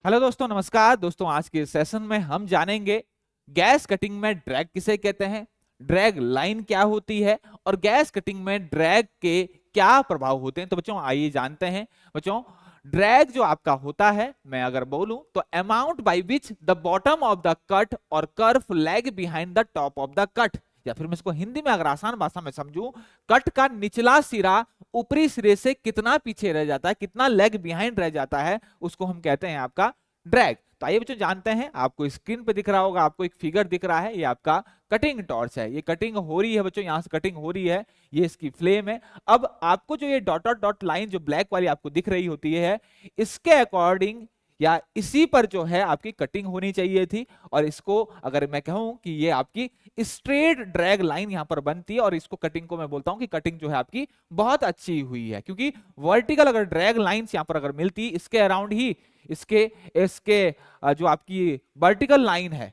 Hello दोस्तों, नमस्कार दोस्तों। आज के सेशन में हम जानेंगे गैस कटिंग में ड्रैग किसे कहते हैं, ड्रैग लाइन क्या होती है और गैस कटिंग में ड्रैग के क्या प्रभाव होते हैं। तो बच्चों आइए जानते हैं। बच्चों, ड्रैग जो आपका होता है, मैं अगर बोलूं तो amount by which the bottom of the cut और curve lag behind the top of the cut, या फिर मैं इसको हिंदी में अगर आसान भाषा में समझूं, कट का निचला सिरा ऊपरी सिरे से कितना पीछे रह जाता है, कितना लेग बिहाइंड रह जाता है, उसको हम कहते हैं आपका ड्रैग। तो आइए बच्चों जानते हैं। आपको स्क्रीन पे दिख रहा होगा, आपको एक फिगर दिख रहा है, ये आपका कटिंग टॉर्च है। ये कटिंग हो रही है बच्चों, यहां से कटिंग हो रही है, ये इसकी फ्लेम है। अब आपको जो ये डॉट डॉट डॉट लाइन जो ब्लैक वाली आपको दिख रही होती है, इसके अकॉर्डिंग या इसी पर जो है आपकी कटिंग होनी चाहिए थी। और इसको अगर मैं कहूं कि ये आपकी स्ट्रेट ड्रैग लाइन यहां पर बनती है, और इसको कटिंग को मैं बोलता हूं कि कटिंग जो है आपकी बहुत अच्छी हुई है, क्योंकि वर्टिकल अगर ड्रैग लाइंस यहां पर अगर मिलती, इसके अराउंड ही इसके इसके जो आपकी वर्टिकल लाइन है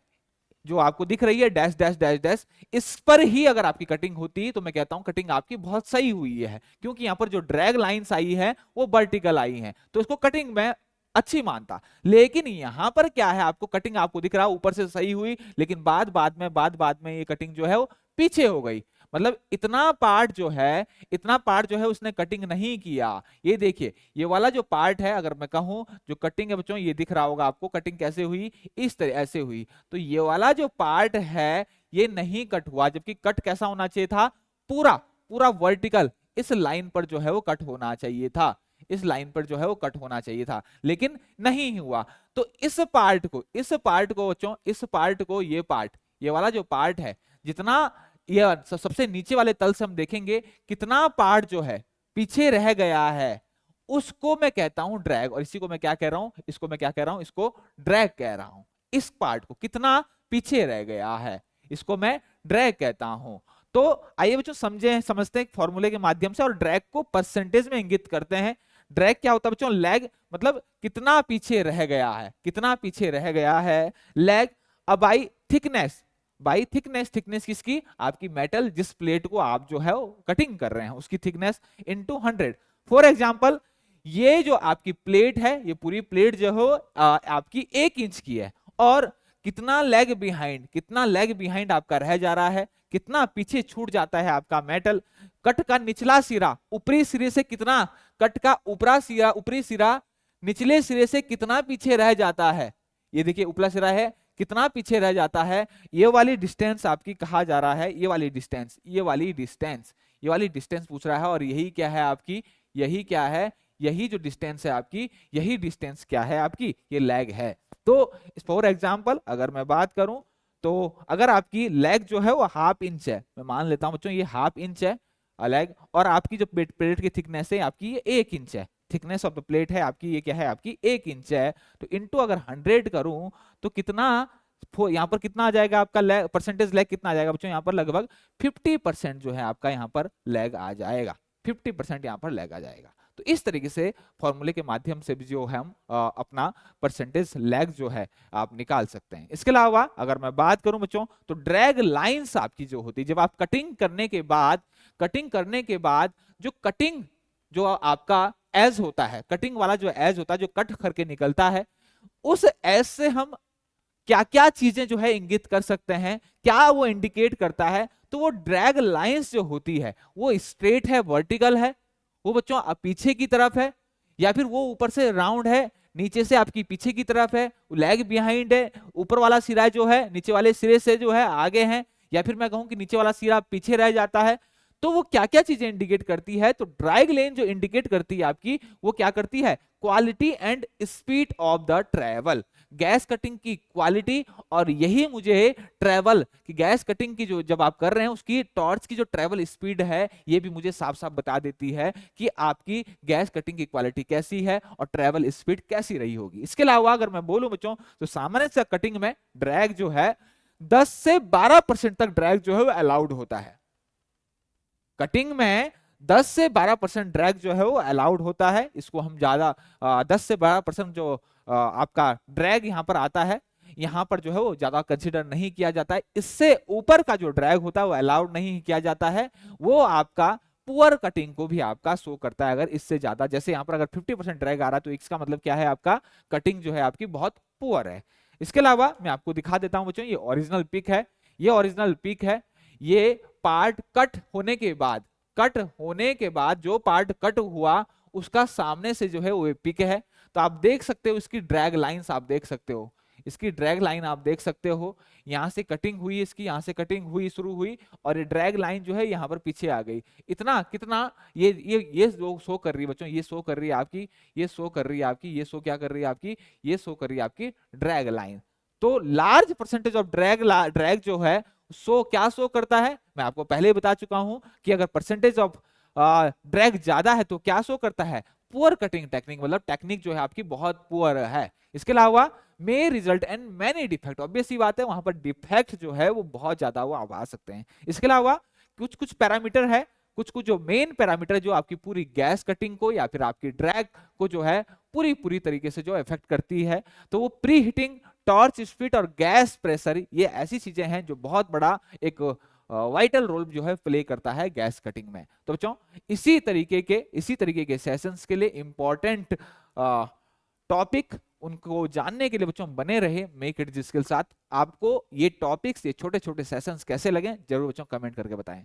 जो आपको दिख रही है डैश डैश डैश डैश, इस पर ही अगर आपकी कटिंग होती तो मैं कहता हूं कटिंग आपकी बहुत सही हुई है, क्योंकि यहां पर जो ड्रैग लाइंस आई है वो वर्टिकल आई है, तो इसको कटिंग में अच्छी मानता। लेकिन यहां पर क्या है, आपको कटिंग आपको दिख रहा है ऊपर से सही हुई, लेकिन बाद में ये कटिंग जो है वो पीछे हो गई। मतलब इतना पार्ट जो है उसने कटिंग नहीं किया। ये देखिए, ये वाला जो पार्ट है, अगर मैं कहूं जो कटिंग है बच्चों, ये दिख रहा होगा आपको कटिंग कैसे हुई, इस तरह ऐसे हुई। तो ये वाला जो पार्ट है ये नहीं कट हुआ, जबकि कट कैसा होना चाहिए था, पूरा पूरा वर्टिकल इस लाइन पर जो है वो कट होना चाहिए था, इस लाइन पर जो है वो कट होना चाहिए था, लेकिन नहीं हुआ। तो इस पार्ट को बच्चों, इस पार्ट को, ये वाला जो पार्ट है, जितना ये सबसे नीचे वाले तल से हम देखेंगे कितना पार्ट जो है पीछे रह गया है, उसको मैं कहता हूं ड्रैग। और इसी को मैं क्या कह रहा हूं, इसको ड्रैग कह रहा हूं। इस पार्ट को कितना पीछे रह गया है, इसको मैं ड्रैग कहता हूं। तो आइए बच्चों समझते हैं एक फॉर्मूले के माध्यम से, और ड्रैग को परसेंटेज में इंगित करते हैं। ड्रैग क्या होता है बच्चों, लैग मतलब कितना पीछे रह गया है, कितना पीछे रह गया है लैग। अब बाई थिकनेस, थिकनेस किसकी, आपकी मेटल जिस प्लेट को आप जो है वो कटिंग कर रहे हैं उसकी थिकनेस इनटू 100। फॉर एग्जांपल, ये जो आपकी प्लेट है, ये पूरी प्लेट जो है आपकी 1 इंच की है, और कितना लेग बिहाइंड आपका रह जा रहा है, कितना पीछे छूट जाता है आपका मेटल। कट का निचला सिरा ऊपरी सिरे से कितना, कट का ऊपरी सिरा निचले सिरे से कितना पीछे रह जाता है, ये देखिए ऊपरा सिरा है, कितना पीछे रह जाता है। ये वाली डिस्टेंस आपकी कहा जा रहा है, ये वाली डिस्टेंस पूछ रहा है। और यही क्या है आपकी, यही क्या है, यही जो डिस्टेंस है आपकी, यही डिस्टेंस क्या है आपकी, ये लैग है। तो फॉर एग्जांपल अगर मैं बात करूं, तो अगर आपकी लैग जो है वो 1/2 इंच है, मैं मान लेता हूं बच्चों ये 1/2 इंच है लैग, और आपकी जो प्लेट की थिकनेस है आपकी ये 1 इंच है, थिकनेस ऑफ द प्लेट है आपकी ये क्या है, आपकी 1 इंच है। तो इनटू अगर 100 करूं तो कितना, यहाँ पर कितना आ जाएगा आपका लैग, परसेंटेज लैग कितना आ जाएगा बच्चों, यहाँ पर लगभग 50% जो है आपका यहाँ पर लैग आ जाएगा, 50% यहाँ पर लैग आ जाएगा। तो इस तरीके से फॉर्मूले के माध्यम से भी जो है हम अपना परसेंटेज लैग जो है आप निकाल सकते हैं। इसके अलावा अगर मैं बात करूं बच्चों, तो ड्रैग लाइंस आपकी जो होती है, जब आप कटिंग करने के बाद जो आपका एज होता है, कटिंग वाला जो एज होता है, जो कट करके निकलता है, उस एज से हम क्या क्या चीजें जो है इंगित कर सकते हैं, क्या वो इंडिकेट करता है। तो वो ड्रैग लाइंस जो होती है वो स्ट्रेट है, वर्टिकल है, वो बच्चों पीछे की तरफ है, या फिर वो ऊपर से राउंड है, नीचे से आपकी पीछे की तरफ है, लैग बिहाइंड है, ऊपर वाला सिरा जो है नीचे वाले सिरे से जो है आगे है, या फिर मैं कहूं कि नीचे वाला सिरा पीछे रह जाता है। तो वो क्या क्या चीजें इंडिकेट करती है, तो ड्रैग लेन जो इंडिकेट करती है आपकी, वो क्या करती है, quality and speed of the travel, gas cutting की क्वालिटी, और यही मुझे ट्रेवल की गैस कटिंग की जो जब आप कर रहे हैं उसकी टॉर्च की जो ट्रेवल स्पीड है, ये भी मुझे साफ साफ बता देती है कि आपकी गैस कटिंग की क्वालिटी कैसी है और ट्रेवल स्पीड कैसी रही होगी। इसके अलावा अगर मैं बोलूं बच्चों, तो सामान्य से कटिंग में ड्रैग जो है 10 से 12% तक ड्रैग जो है वो अलाउड होता है। कटिंग में 10 से 12% ड्रैग जो है वो अलाउड होता है। इसको हम ज्यादा 10 से 12% जो आपका ड्रैग यहां पर आता है, यहां पर जो है वो ज्यादा कंसीडर नहीं किया जाता है। इससे ऊपर का जो ड्रैग होता है वो अलाउड नहीं किया जाता है, वो आपका पुअर कटिंग को भी आपका शो करता है। अगर इससे ज्यादा, जैसे यहाँ पर अगर 50% ड्रैग आ रहा है तो इसका मतलब क्या है, आपका कटिंग जो है आपकी बहुत पुअर है। इसके अलावा मैं आपको दिखा देता हूं बच्चों, ये ओरिजिनल पिक है, ये ओरिजिनल पिक है। ये पार्ट कट होने के बाद, जो पार्ट कट हुआ उसका सामने से जो है वो पिक है। तो आप देख सकते हो इसकी ड्रैग लाइंस, आप देख सकते हो इसकी ड्रैग लाइन, आप देख सकते हो यहां से कटिंग हुई, इसकी यहां से कटिंग हुई, शुरू हुई, और ये ड्रैग लाइन जो है यहां पर पीछे आ गई। इतना कितना ये जो शो कर रही है बच्चों, ये शो कर रही है आपकी, ये शो कर रही है आपकी, ये शो क्या कर रही है आपकी, ये शो कर रही है आपकी ड्रैग लाइन। तो लार्ज परसेंटेज ऑफ ड्रैग जो है क्या शो करता है, मैं आपको पहले ही बता चुका हूं कि अगर परसेंटेज ऑफ ड्रैग ज्यादा है तो क्या शो करता है, पुअर कटिंग टेक्निक, मतलब टेक्निक जो है आपकी बहुत पुअर है। इसके अलावा may result and many defect, obvious ही बात है वहां पर डिफेक्ट जो है वो बहुत ज्यादा वो आ सकते हैं। इसके अलावा कुछ कुछ पैरामीटर है, कुछ कुछ जो मेन पैरामीटर जो आपकी पूरी गैस कटिंग को या फिर आपकी ड्रैग को जो है पूरी पूरी तरीके से जो इफेक्ट करती है, तो वो प्री हीटिंग, टॉर्च स्पीड और गैस प्रेशर, ये ऐसी चीजें हैं जो बहुत बड़ा एक वाइटल रोल जो है प्ले करता है गैस कटिंग में। तो बच्चों इसी तरीके के सेशंस के लिए इंपॉर्टेंट टॉपिक उनको जानने के लिए बच्चों बने रहे मेक इट जिसके साथ। आपको ये टॉपिक्स, ये छोटे छोटे सेशंस कैसे लगे जरूर बच्चों कमेंट करके बताएं।